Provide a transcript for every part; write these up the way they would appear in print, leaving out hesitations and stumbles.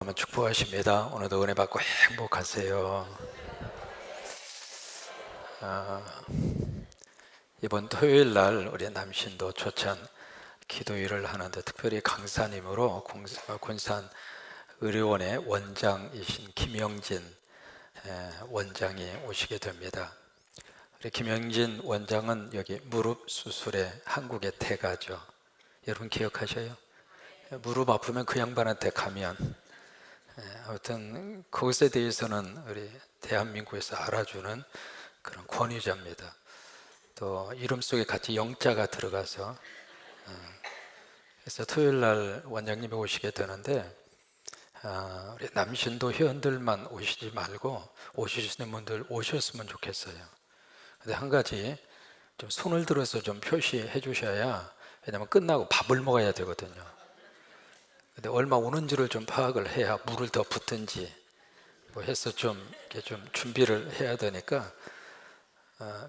한번 축복하십니다. 오늘도 은혜 받고 행복하세요. 이번 토요일 날 우리 남신도 초찬 기도일을 하는데 특별히 강사님으로 군산 의료원의 원장이신 김영진 원장이 오시게 됩니다. 우리 김영진 원장은 여기 무릎 수술의 한국의 태가죠. 여러분 기억하셔요? 무릎 아프면 그 양반한테 가면 아무튼 그것에 대해서는 우리 대한민국에서 알아주는 그런 권위자입니다. 또 이름 속에 같이 영자가 들어가서 그래서 토요일 날 원장님이 오시게 되는데 우리 남신도 회원들만 오시지 말고 오실 수 있는 분들 오셨으면 좋겠어요. 근데 한 가지 좀 손을 들어서 좀 표시해 주셔야, 왜냐면 끝나고 밥을 먹어야 되거든요. 근데 얼마 오는지를 좀 파악을 해야 물을 더 붓든지 뭐 해서 좀 이렇게 좀 준비를 해야 되니까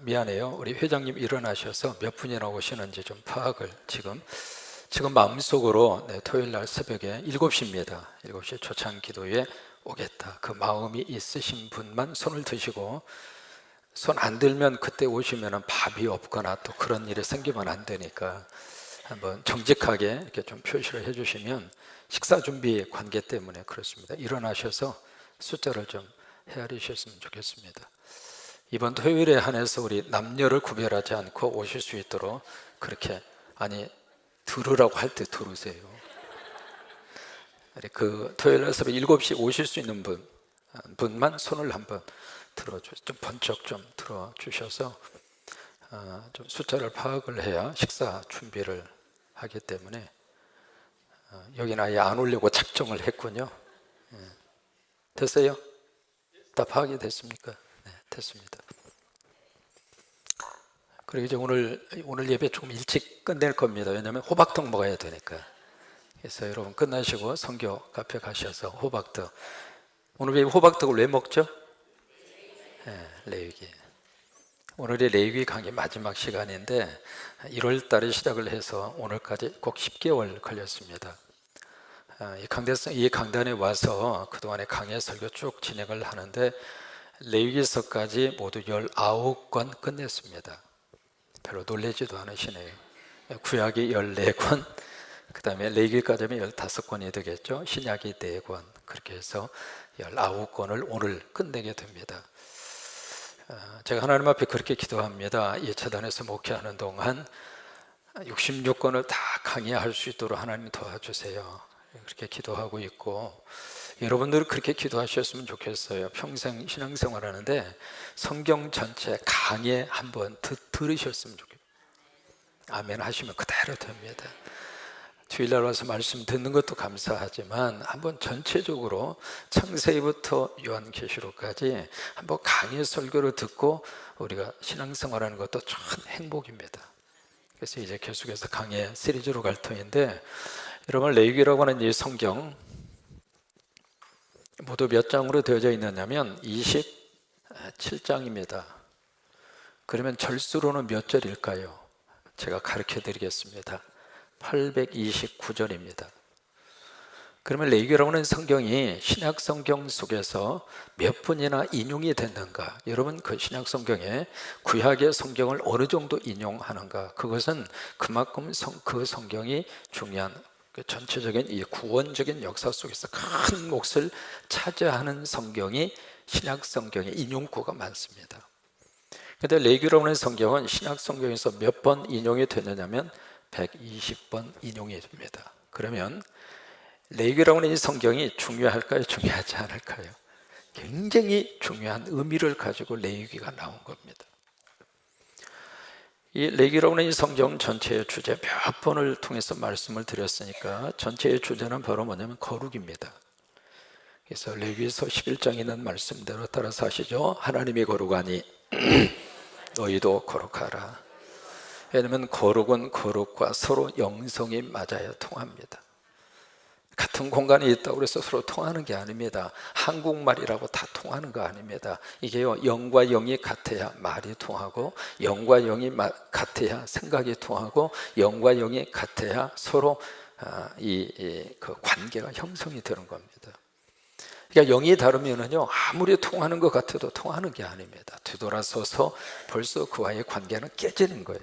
미안해요. 우리 회장님 일어나셔서 몇 분이나 오시는지 좀 파악을 지금 마음속으로 토요일 날 새벽에 7시입니다. 7시 초창 기도에 오겠다. 그 마음이 있으신 분만 손을 드시고, 손 안 들면 그때 오시면 밥이 없거나 또 그런 일이 생기면 안 되니까 한번 정직하게 이렇게 좀 표시를 해주시면, 식사 준비 관계 때문에 그렇습니다. 일어나셔서 숫자를 좀 헤아리셨으면 좋겠습니다. 이번 토요일에 한해서 우리 남녀를 구별하지 않고 오실 수 있도록 그렇게, 들으라고 할 때 들으세요. 그 토요일 날 새벽 7시 오실 수 있는 분만 손을 한번 좀 번쩍 좀 들어주셔서 좀 숫자를 파악을 해야 식사 준비를 하기 때문에 여기는 아예 안 오려고 작정을 했군요. 됐어요? 다 파악이 됐습니까? 네, 됐습니다. 그리고 이제 오늘 예배 조금 일찍 끝낼 겁니다. 왜냐하면 호박떡 먹어야 되니까. 그래서 여러분 끝나시고 선교 카페 가셔서 호박떡. 오늘 왜 호박떡을 왜 먹죠? 네, 레위기. 오늘이 레위기 강의 마지막 시간인데 1월 달에 시작을 해서 오늘까지 꼭 10개월 걸렸습니다. 이 강단에 와서 그동안의 강의 설교 쭉 진행을 하는데 레위기서까지 모두 19권 끝냈습니다. 별로 놀라지도 않으시네요. 구약이 14권, 그 다음에 레위기까지 하면 15권이 되겠죠. 신약이 4권, 그렇게 해서 19권을 오늘 끝내게 됩니다. 제가 하나님 앞에 그렇게 기도합니다. 이 재단에서 목회하는 동안 66권을 다 강의할 수 있도록 하나님 도와주세요. 그렇게 기도하고 있고, 여러분들 그렇게 기도하셨으면 좋겠어요. 평생 신앙생활 하는데 성경 전체 강의 한번 들으셨으면 좋겠어요. 아멘 하시면 그대로 됩니다. 주일날 와서 말씀 듣는 것도 감사하지만 한번 전체적으로 창세기부터 요한계시록까지 한번 강의 설교를 듣고 우리가 신앙생활하는 것도 참 행복입니다. 그래서 이제 계속해서 강의 시리즈로 갈 터인데, 여러분 레위기라고 하는 이 성경 모두 몇 장으로 되어져 있느냐면 27장입니다. 그러면 절수로는 몇 절일까요? 제가 가르쳐 드리겠습니다. 829절입니다. 그러면 레위기라고 하는 성경이 신약 성경 속에서 몇 번이나 인용이 됐는가? 여러분 그 신약 성경에 구약의 성경을 어느 정도 인용하는가? 그것은 그만큼 그 성경이 중요한 전체적인 이 구원적인 역사 속에서 큰 몫을 차지하는 성경이 신약 성경의 인용구가 많습니다. 그런데 레위기라고 하는 성경은 신약 성경에서 몇 번 인용이 되느냐면 120번 인용이 됩니다. 그러면 레위기라고 하는 이 성경이 중요할까요? 중요하지 않을까요? 굉장히 중요한 의미를 가지고 레위기가 나온 겁니다. 이 레위기라고 하는 이 성경 전체의 주제 몇 번을 통해서 말씀을 드렸으니까 전체의 주제는 바로 뭐냐면 거룩입니다. 그래서 레위기서 11장에 있는 말씀대로 따라서 하시죠. 하나님이 거룩하니 너희도 거룩하라. 왜냐하면 거룩은 거룩과 서로 영성이 맞아야 통합니다. 같은 공간에 있다고 해서 서로 통하는 게 아닙니다. 한국말이라고 다 통하는 거 아닙니다. 이게요, 영과 영이 같아야 말이 통하고, 영과 영이 같아야 생각이 통하고, 영과 영이 같아야 서로 그 관계가 형성이 되는 겁니다. 그러니까 영이 다르면은요, 아무리 통하는 것 같아도 통하는 게 아닙니다. 뒤돌아서서 벌써 그와의 관계는 깨지는 거예요.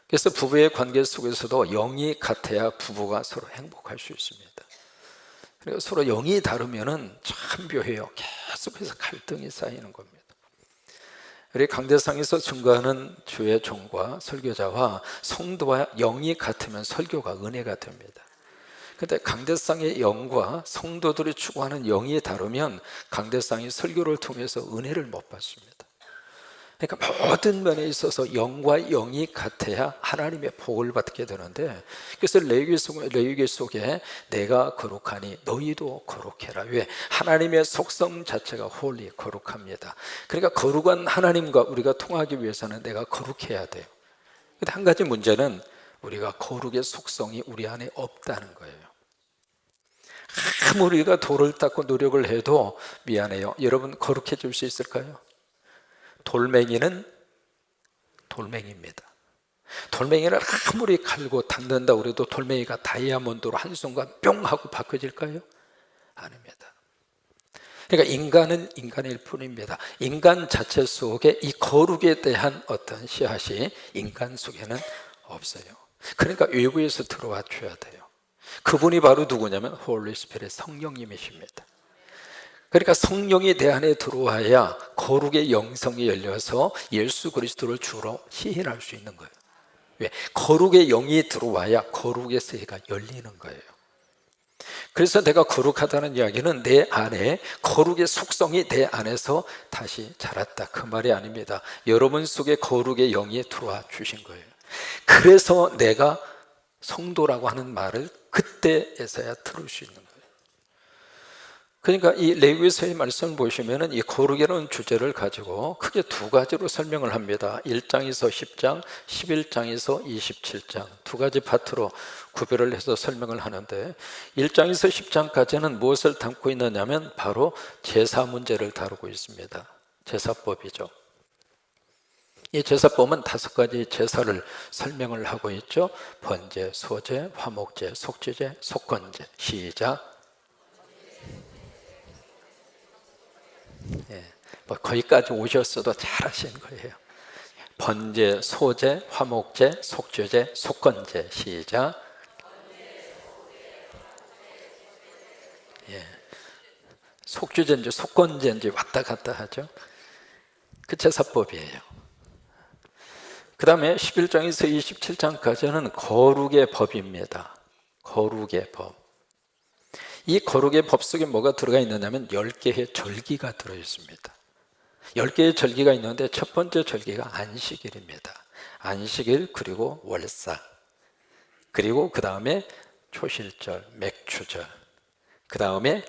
그래서 부부의 관계 속에서도 영이 같아야 부부가 서로 행복할 수 있습니다. 그리고 서로 영이 다르면은 참 묘해요. 계속해서 갈등이 쌓이는 겁니다. 우리 강대상에서 증거하는 주의 종과 설교자와 성도와 영이 같으면 설교가 은혜가 됩니다. 그런데 강대상의 영과 성도들이 추구하는 영이 다르면 강대상이 설교를 통해서 은혜를 못 받습니다. 그러니까 모든 면에 있어서 영과 영이 같아야 하나님의 복을 받게 되는데, 그래서 레위기 속에 내가 거룩하니 너희도 거룩해라. 왜? 하나님의 속성 자체가 홀리, 거룩합니다. 그러니까 거룩한 하나님과 우리가 통하기 위해서는 내가 거룩해야 돼요. 근데 한 가지 문제는 우리가 거룩의 속성이 우리 안에 없다는 거예요. 아무리 우리가 돌을 닦고 노력을 해도 미안해요. 여러분, 거룩해질 수 있을까요? 돌멩이는 돌멩이입니다. 돌멩이를 아무리 갈고 닦는다고 해도 돌멩이가 다이아몬드로 한순간 뿅 하고 바뀌어질까요? 아닙니다. 그러니까 인간은 인간일 뿐입니다. 인간 자체 속에 이 거룩에 대한 어떤 씨앗이 인간 속에는 없어요. 그러니까 외부에서 들어와 줘야 돼요. 그분이 바로 누구냐면 홀리 스피릿, 성령님이십니다. 그러니까 성령이 내 안에 들어와야 거룩의 영성이 열려서 예수 그리스도를 주로 시인할 수 있는 거예요. 왜? 거룩의 영이 들어와야 거룩의 세계가 열리는 거예요. 그래서 내가 거룩하다는 이야기는 내 안에 거룩의 속성이 내 안에서 다시 자랐다, 그 말이 아닙니다. 여러분 속에 거룩의 영이 들어와 주신 거예요. 그래서 내가 성도라고 하는 말을 그때에서야 들을 수 있는 거예요. 그러니까 이 레위기서의 말씀을 보시면은 이 거룩이라는 주제를 가지고 크게 두 가지로 설명을 합니다. 1장에서 10장, 11장에서 27장 두 가지 파트로 구별을 해서 설명을 하는데, 1장에서 10장까지는 무엇을 담고 있느냐면 바로 제사 문제를 다루고 있습니다. 제사법이죠. 이 제사법은 5가지 제사를 설명을 하고 있죠. 번제, 소제, 화목제, 속죄제, 속건제. 시작. 뭐 거기까지 오셨어도 잘하신 거예요. 번제, 소제, 화목제, 속죄제, 속건제. 시작. 속죄제인지 속건제인지 왔다 갔다 하죠. 그 제사법이에요. 그 다음에 11장에서 27장까지는 거룩의 법입니다. 거룩의 법. 이 거룩의 법 속에 뭐가 들어가 있느냐면 10개의 절기가 들어있습니다. 10개의 절기가 있는데 첫 번째 절기가 안식일입니다. 안식일, 그리고 월사, 그리고 그 다음에 초실절, 맥추절, 그 다음에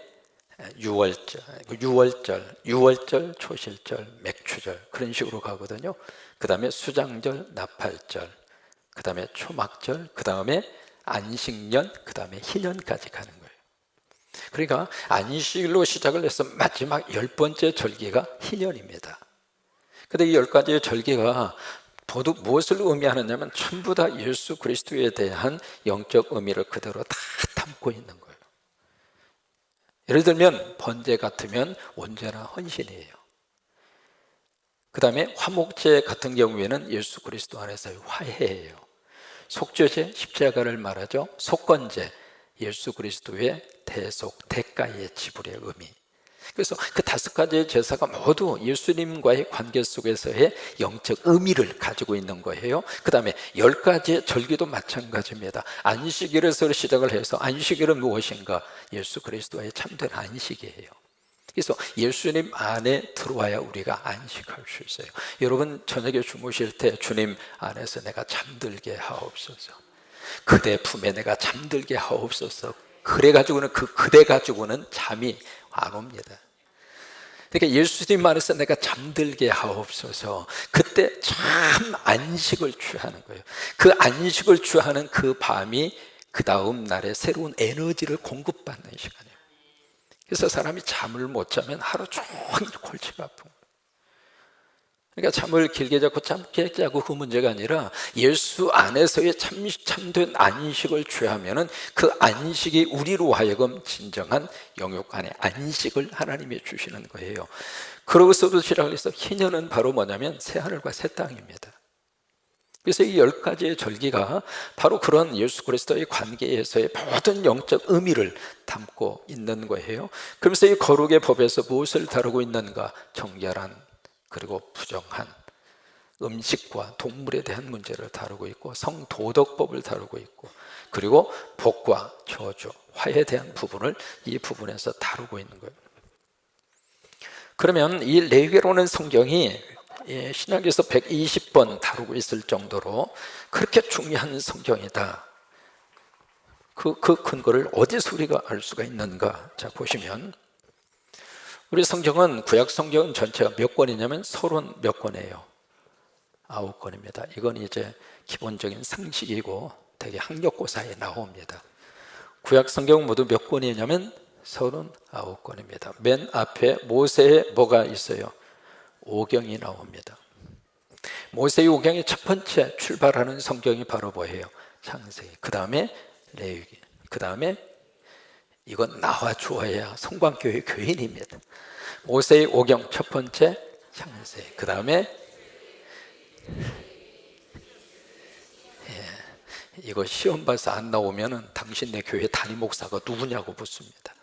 유월절, 초실절, 맥추절, 그런 식으로 가거든요. 그 다음에 수장절, 나팔절, 그 다음에 초막절, 그 다음에 안식년, 그 다음에 희년까지 가는 거예요. 그러니까 안식일로 시작을 해서 마지막 10번째 절기가 희년입니다. 그런데 이 10가지의 절기가 모두 무엇을 의미하느냐면 전부 다 예수 그리스도에 대한 영적 의미를 그대로 다 담고 있는 거예요. 예를 들면 번제 같으면 언제나 헌신이에요. 그 다음에 화목제 같은 경우에는 예수 그리스도 안에서의 화해예요. 속죄제, 십자가를 말하죠. 속건제, 예수 그리스도의 대속, 대가의 지불의 의미. 그래서 그 5가지의 제사가 모두 예수님과의 관계 속에서의 영적 의미를 가지고 있는 거예요. 그 다음에 10가지의 절기도 마찬가지입니다. 안식일에서 시작을 해서, 안식일은 무엇인가? 예수 그리스도의 참된 안식이에요. 그래서 예수님 안에 들어와야 우리가 안식할 수 있어요. 여러분 저녁에 주무실 때 주님 안에서 내가 잠들게 하옵소서, 그대 품에 내가 잠들게 하옵소서, 그래가지고는 그대 가지고는 잠이 안 옵니다. 그러니까 예수님 안에서 내가 잠들게 하옵소서, 그때 참 안식을 취하는 거예요. 그 안식을 취하는 그 밤이 그 다음 날에 새로운 에너지를 공급받는 시간이에요. 그래서 사람이 잠을 못 자면 하루 종일 골치가 아픈 거예요. 그러니까 잠을 길게 자고 짧게 자고 그 문제가 아니라 예수 안에서의 참된 안식을 취하면은 그 안식이 우리로 하여금 진정한 영육 안에 안식을 하나님이 주시는 거예요. 그러고서도 시작해서 희년은 바로 뭐냐면 새하늘과 새 땅입니다. 그래서 이 10가지의 절기가 바로 그런 예수 그리스도의 관계에서의 모든 영적 의미를 담고 있는 거예요. 그러면서 이 거룩의 법에서 무엇을 다루고 있는가? 정결한 그리고 부정한 음식과 동물에 대한 문제를 다루고 있고 성도덕법을 다루고 있고 그리고 복과 저주, 화에 대한 부분을 이 부분에서 다루고 있는 거예요. 그러면 이 레위기로는 성경이 신약에서 120번 다루고 있을 정도로 그렇게 중요한 성경이다. 그 근거를 어디서 우리가 알 수가 있는가? 자, 보시면 우리 성경은 구약 성경은 전체가 몇 권이냐면 30 몇 권이에요. 9권입니다. 이건 이제 기본적인 상식이고 되게 학력고사에 나옵니다. 구약 성경 모두 몇 권이냐면 39권입니다. 맨 앞에 모세의 뭐가 있어요? 오경이 나옵니다. 모세의 오경의 첫 번째 출발하는 성경이 바로 뭐예요? 창세기. 그 다음에 레위기. 그 다음에 이건 나와 주어야 성광교회 교인입니다. 모세의 오경 첫 번째 창세기. 그 다음에 이거 시험 봐서 안 나오면 당신네 교회 담임 목사가 누구냐고 묻습니다.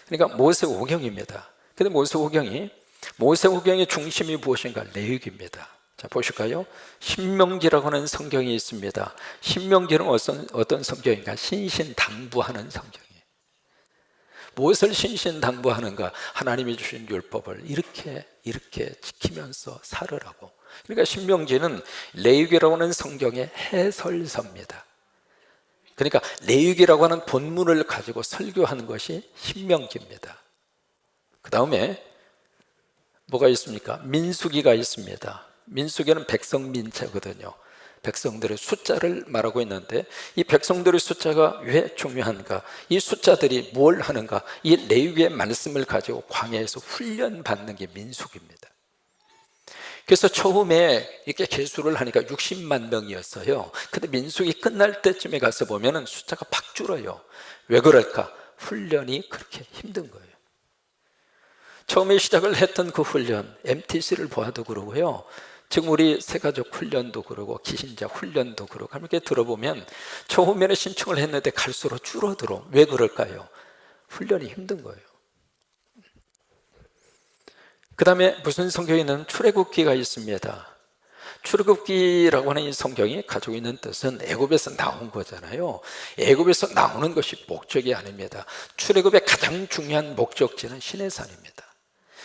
그러니까 모세오경입니다. 근데 모세오경의 중심이 무엇인가? 레위기입니다. 자, 보실까요? 신명기라고 하는 성경이 있습니다. 신명기는 어떤 성경인가? 신신당부하는 성경이에요. 무엇을 신신당부하는가? 하나님이 주신 율법을 이렇게 지키면서 살으라고. 그러니까 신명기는 레위기라고 하는 성경의 해설서입니다. 그러니까 레위기라고 하는 본문을 가지고 설교하는 것이 신명기입니다. 그 다음에 뭐가 있습니까? 민수기가 있습니다. 민수기는 백성민체거든요. 백성들의 숫자를 말하고 있는데 이 백성들의 숫자가 왜 중요한가? 이 숫자들이 뭘 하는가? 이 레위기의 말씀을 가지고 광야에서 훈련받는 게 민수기입니다. 그래서 처음에 이렇게 계수를 하니까 60만 명이었어요. 근데 민수기 끝날 때쯤에 가서 보면은 숫자가 팍 줄어요. 왜 그럴까? 훈련이 그렇게 힘든 거예요. 처음에 시작을 했던 그 훈련, MTC를 보아도 그러고요. 지금 우리 새가족 훈련도 그러고 기신자 훈련도 그러고 이렇게 들어보면 처음에는 신청을 했는데 갈수록 줄어들어. 왜 그럴까요? 훈련이 힘든 거예요. 그 다음에 무슨 성경에는 출애굽기가 있습니다. 출애굽기라고 하는 이 성경이 가지고 있는 뜻은 애굽에서 나온 거잖아요. 애굽에서 나오는 것이 목적이 아닙니다. 출애굽의 가장 중요한 목적지는 시내산입니다.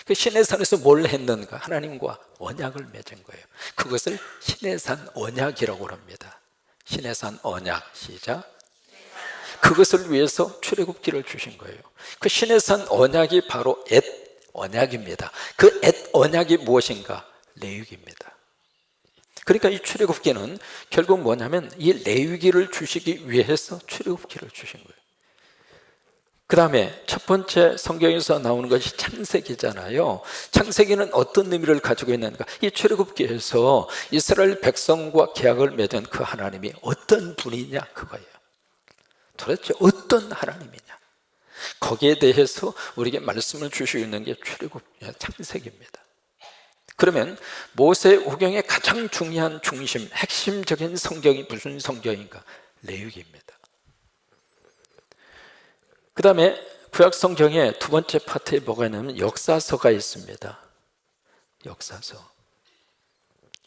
그 시내산에서 뭘 했는가? 하나님과 언약을 맺은 거예요. 그것을 시내산 언약이라고 합니다. 시내산 언약, 시작. 그것을 위해서 출애굽기를 주신 거예요. 그 시내산 언약이 바로 엣 언약입니다. 그 엣 언약이 무엇인가? 레위기입니다. 그러니까 이 출애굽기는 결국 뭐냐면 이 레위기를 주시기 위해서 출애굽기를 주신 거예요. 그 다음에 첫 번째 성경에서 나오는 것이 창세기잖아요. 창세기는 어떤 의미를 가지고 있는가? 이 출애굽기에서 이스라엘 백성과 계약을 맺은 그 하나님이 어떤 분이냐 그거예요. 도대체 어떤 하나님이냐? 거기에 대해서 우리에게 말씀을 주시고 있는 게 출애굽기 창세기입니다. 그러면 모세오경의 가장 중요한 중심, 핵심적인 성경이 무슨 성경인가? 레위기입니다. 그 다음에 구약 성경의 두 번째 파트에 뭐가 있냐면 역사서가 있습니다.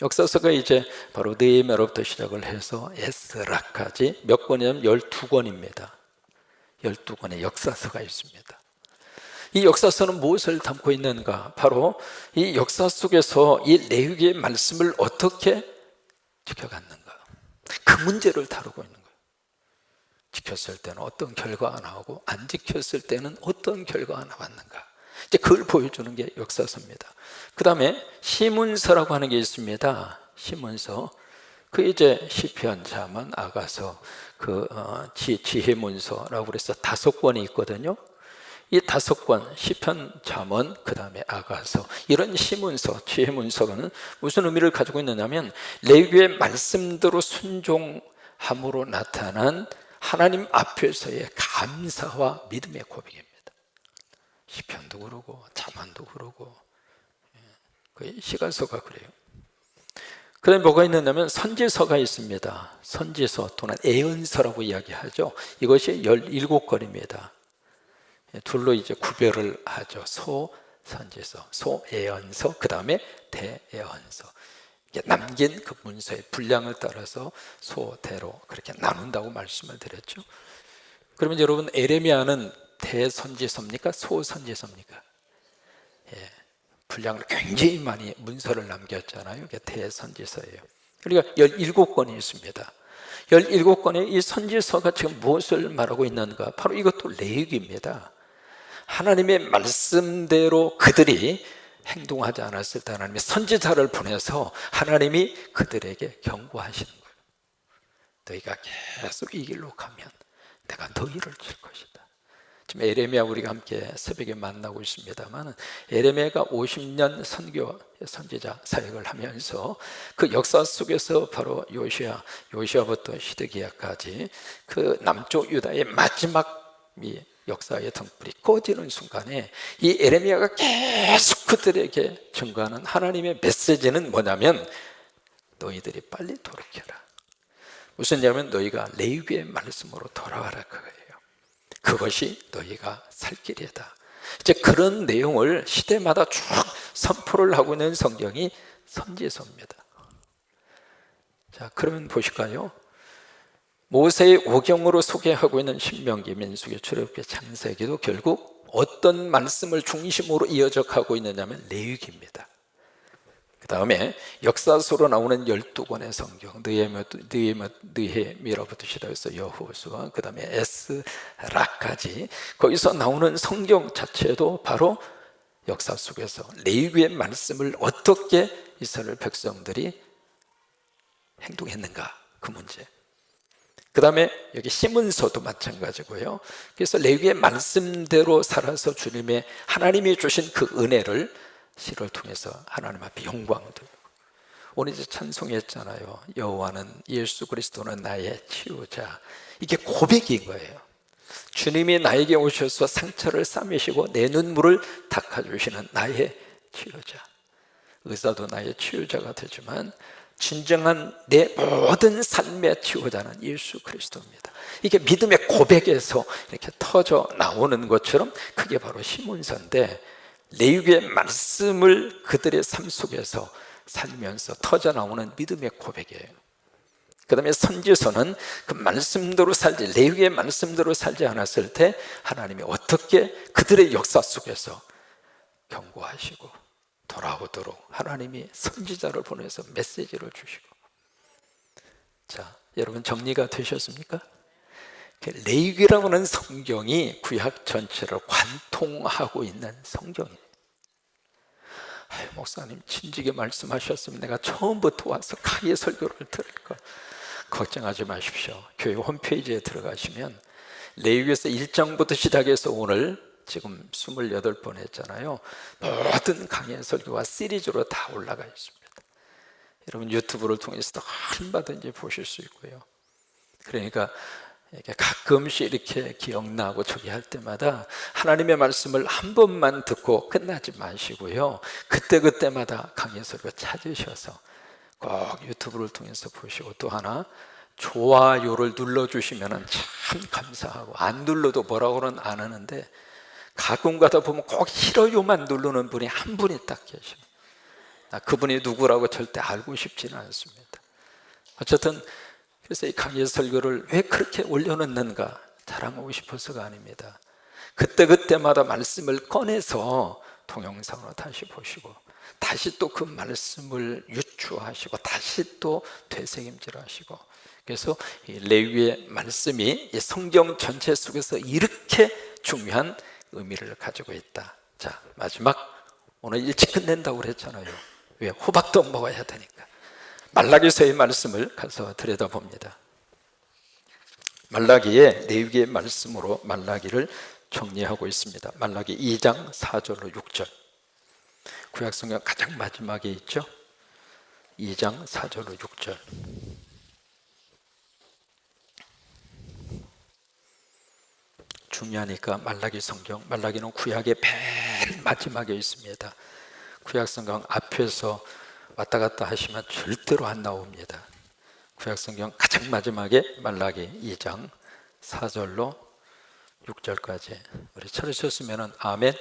역사서가 이제 바로 느헤미야로부터 시작을 해서 에스라까지 몇 권이냐면 12권입니다. 12권의 역사서가 있습니다. 이 역사서는 무엇을 담고 있는가? 바로 이 역사 속에서 이 레위기의 말씀을 어떻게 지켜갔는가? 그 문제를 다루고 있는 거예요. 지켰을 때는 어떤 결과가 나오고 안 지켰을 때는 어떤 결과가 나왔는가? 이제 그걸 보여주는 게 역사서입니다. 그 다음에 시문서라고 하는 게 있습니다. 시문서. 그 이제 시편, 잠언, 아가서, 지혜문서라고 그래서 5권이 있거든요. 이 5권 시편, 잠언, 그 다음에 아가서, 이런 시문서, 지혜문서는 무슨 의미를 가지고 있느냐면 레위기의 말씀대로 순종함으로 나타난 하나님 앞에서의 감사와 믿음의 고백입니다. 시편도 그러고 잠언도 그러고 거의 시가서가 그래요. 그 다음에 뭐가 있느냐면 선지서가 있습니다. 선지서 또는 애언서라고 이야기하죠. 이것이 17권입니다. 둘로 이제 구별을 하죠. 소선지서, 소애언서, 그 다음에 대애언서. 남긴 그 문서의 분량을 따라서 소대로 그렇게 나눈다고 말씀을 드렸죠. 그러면 여러분, 에레미야는 대선지서입니까? 소선지서입니까? 예, 분량을 굉장히 많이 문서를 남겼잖아요. 이게 대선지서예요. 그러니까 17권이 있습니다. 17권의 이 선지서가 지금 무엇을 말하고 있는가? 바로 이것도 레위기입니다. 하나님의 말씀대로 그들이 행동하지 않았을 때 하나님의 선지자를 보내서 하나님이 그들에게 경고하시는 거예요. 너희가 계속 이 길로 가면 내가 너희를 칠 것이다. 지금 에레미야 우리가 함께 새벽에 만나고 있습니다만, 에레미야가 50년 선교 선지자 사역을 하면서 그 역사 속에서 바로 요시아부터 시드기야까지 그 남쪽 유다의 마지막 역사의 등불이 꺼지는 순간에 이 에레미야가 계속 그들에게 전가하는 하나님의 메시지는 뭐냐면, 너희들이 빨리 돌이켜라. 무슨 얘기냐면 너희가 레위기의 말씀으로 돌아와라 그거예요. 그것이 너희가 살 길이다. 이제 그런 내용을 시대마다 쭉 선포를 하고 있는 성경이 선지서입니다. 자, 그러면 보실까요? 모세의 오경으로 소개하고 있는 신명기, 민수기, 출애굽기, 창세기도 결국 어떤 말씀을 중심으로 이어져 가고 있느냐면 레위기입니다. 그 다음에 역사서로 나오는 12권의 성경, 느헤미야부터 시작해서 여호수아, 그 다음에 에스라까지 거기서 나오는 성경 자체도 바로 역사 속에서 레위기의 말씀을 어떻게 이스라엘 백성들이 행동했는가, 그 문제. 그 다음에 여기 시문서도 마찬가지고요. 그래서 레위기의 말씀대로 살아서 주님의 하나님이 주신 그 은혜를 시를 통해서 하나님 앞에 영광 돌리고, 오늘 이제 찬송했잖아요. 여호와는, 예수 그리스도는 나의 치유자. 이게 고백인 거예요. 주님이 나에게 오셔서 상처를 싸매시고 내 눈물을 닦아주시는 나의 치유자. 의사도 나의 치유자가 되지만 진정한 내 모든 삶의 치유자는 예수 그리스도입니다. 이게 믿음의 고백에서 이렇게 터져 나오는 것처럼 그게 바로 시문서인데, 레위기의 말씀을 그들의 삶 속에서 살면서 터져 나오는 믿음의 고백이에요. 그 다음에 선지서는 그 말씀대로 살지, 레위기의 말씀대로 살지 않았을 때 하나님이 어떻게 그들의 역사 속에서 경고하시고 돌아오도록 하나님이 선지자를 보내서 메시지를 주시고. 자, 여러분 정리가 되셨습니까? 레위기라고 하는 성경이 구약 전체를 관통하고 있는 성경이에요. 목사님 진지게 말씀하셨으면 내가 처음부터 와서 강의 설교를 들을까? 걱정하지 마십시오. 교회 홈페이지에 들어가시면 레위기에서 1장부터 시작해서 오늘 지금 28번 했잖아요. 모든 강의 설교와 시리즈로 다 올라가 있습니다. 여러분 유튜브를 통해서도 얼마든지 보실 수 있고요. 그러니까 가끔씩 이렇게 기억나고 저기 할 때마다 하나님의 말씀을 한 번만 듣고 끝나지 마시고요, 그때마다 강의 설교 찾으셔서 꼭 유튜브를 통해서 보시고, 또 하나 좋아요를 눌러주시면 참 감사하고, 안 눌러도 뭐라고는 안 하는데 가끔 가다 보면 꼭 싫어요만 누르는 분이 한 분이 딱 계셔요. 그분이 누구라고 절대 알고 싶지는 않습니다. 어쨌든 그래서 이 강의 설교를 왜 그렇게 올려놓는가 자랑하고 싶어서가 아닙니다. 그때마다 말씀을 꺼내서 동영상으로 다시 보시고, 다시 또 그 말씀을 유추하시고, 다시 또 되새김질하시고. 그래서 이 레위기의 말씀이 이 성경 전체 속에서 이렇게 중요한 의미를 가지고 있다. 자, 마지막, 오늘 일찍 끝낸다고 그랬잖아요. 왜? 호박도 먹어야 되니까. 말라기서의 말씀을 가서 들여다봅니다. 말라기에 레위기의 말씀으로 말라기를 정리하고 있습니다. 말라기 2장 4절로 6절. 구약성경 가장 마지막에 있죠. 2장 4절로 6절. 중요하니까 말라기 성경, 말라기는 구약의 맨 마지막에 있습니다. 구약성경 앞에서 왔다 갔다 하시면 절대로 안 나옵니다. 구약성경 가장 마지막에 말라기 2장 4절로 6절까지. 우리 찾으셨으면 아멘.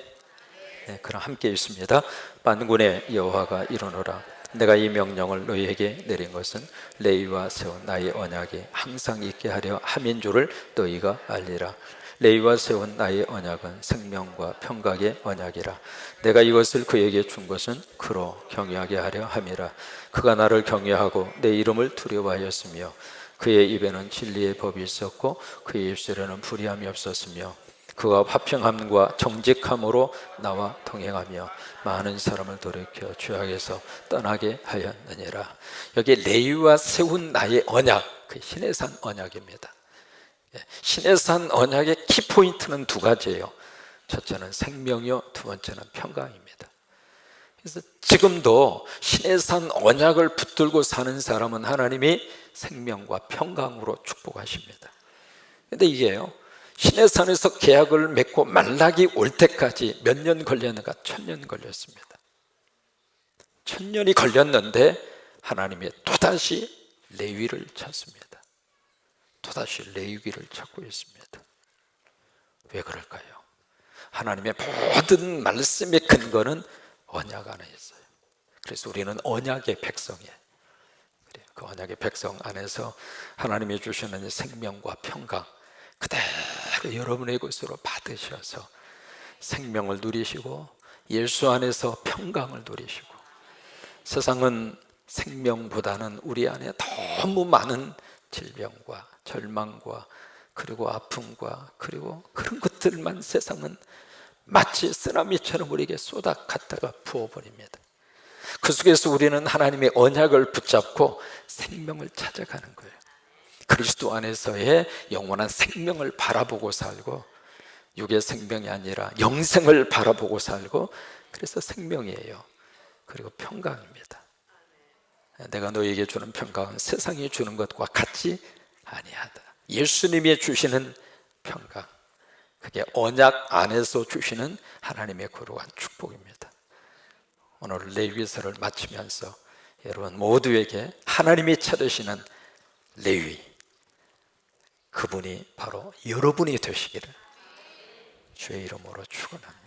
네, 그럼 함께 읽습니다. 만군의 여호와가 이르노라. 내가 이 명령을 너희에게 내린 것은 레위와 세운 나의 언약이 항상 있게 하려 함인 줄을 너희가 알리라. 레위와 세운 나의 언약은 생명과 평강의 언약이라. 내가 이것을 그에게 준 것은 그로 경외하게 하려 함이라. 그가 나를 경외하고 내 이름을 두려워하였으며 그의 입에는 진리의 법이 있었고 그의 입술에는 불의함이 없었으며 그가 화평함과 정직함으로 나와 동행하며 많은 사람을 돌이켜 죄악에서 떠나게 하였느니라. 여기 레위와 세운 나의 언약, 그 시내산 언약입니다. 시내산 언약의 키포인트는 두 가지예요. 첫째는 생명이요, 두 번째는 평강입니다. 그래서 지금도 시내산 언약을 붙들고 사는 사람은 하나님이 생명과 평강으로 축복하십니다. 그런데 이게요, 시내산에서 계약을 맺고 말라기 올 때까지 몇 년 걸렸는가? 1000년 걸렸습니다. 1000년이 걸렸는데 하나님이 또다시 레위를 찾습니다. 또다시 레위기를 찾고 있습니다. 왜 그럴까요? 하나님의 모든 말씀의 근거는 언약 안에 있어요. 그래서 우리는 언약의 백성이에요. 그 언약의 백성 안에서 하나님이 주시는 생명과 평강 그대로 여러분의 것으로 받으셔서 생명을 누리시고 예수 안에서 평강을 누리시고, 세상은 생명보다는 우리 안에 너무 많은 질병과 절망과 그리고 아픔과 그리고 그런 것들만 세상은 마치 쓰나미처럼 우리에게 쏟아 갖다가 부어버립니다. 그 속에서 우리는 하나님의 언약을 붙잡고 생명을 찾아가는 거예요. 그리스도 안에서의 영원한 생명을 바라보고 살고, 육의 생명이 아니라 영생을 바라보고 살고, 그래서 생명이에요. 그리고 평강입니다. 내가 너에게 주는 평강은 세상이 주는 것과 같지 아니하다. 예수님이 주시는 평강, 그게 언약 안에서 주시는 하나님의 거룩한 축복입니다. 오늘 레위기서를 마치면서 여러분 모두에게 하나님이 찾으시는 레위, 그분이 바로 여러분이 되시기를 주의 이름으로 축원합니다.